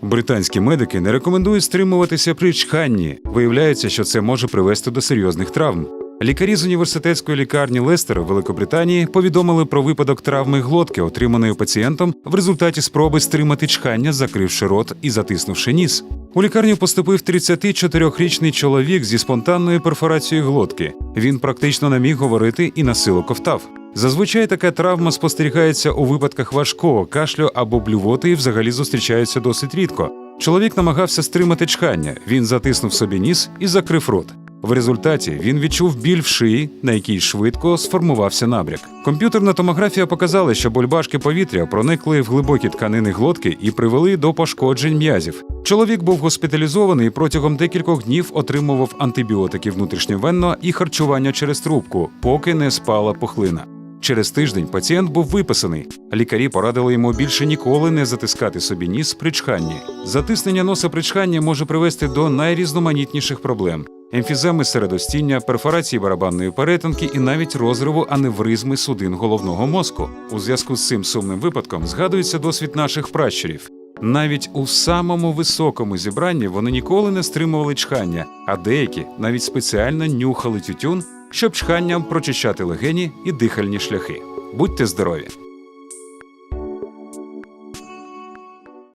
Британські медики не рекомендують стримуватися при чханні. Виявляється, що це може привести до серйозних травм. Лікарі з університетської лікарні Лестера в Великобританії повідомили про випадок травми глотки, отриманої пацієнтом в результаті спроби стримати чхання, закривши рот і затиснувши ніс. У лікарню поступив 34-річний чоловік зі спонтанною перфорацією глотки. Він практично не міг говорити і насилу ковтав. Зазвичай така травма спостерігається у випадках важкого кашлю або блювоти і взагалі зустрічається досить рідко. Чоловік намагався стримати чхання, він затиснув собі ніс і закрив рот. В результаті він відчув біль в шиї, на якій швидко сформувався набряк. Комп'ютерна томографія показала, що бульбашки повітря проникли в глибокі тканини глотки і привели до пошкоджень м'язів. Чоловік був госпіталізований і протягом декількох днів отримував антибіотики внутрішньовенно і харчування через трубку, поки не спала пухлина. Через тиждень пацієнт був виписаний. Лікарі порадили йому більше ніколи не затискати собі ніс при чханні. Затиснення носа при чханні може привести до найрізноманітніших проблем – емфіземи середостіння, перфорації барабанної перетинки і навіть розриву аневризми судин головного мозку. У зв'язку з цим сумним випадком згадується досвід наших пращурів. Навіть у самому високому зібранні вони ніколи не стримували чхання, а деякі навіть спеціально нюхали тютюн, щоб чханням прочищати легені і дихальні шляхи. Будьте здорові!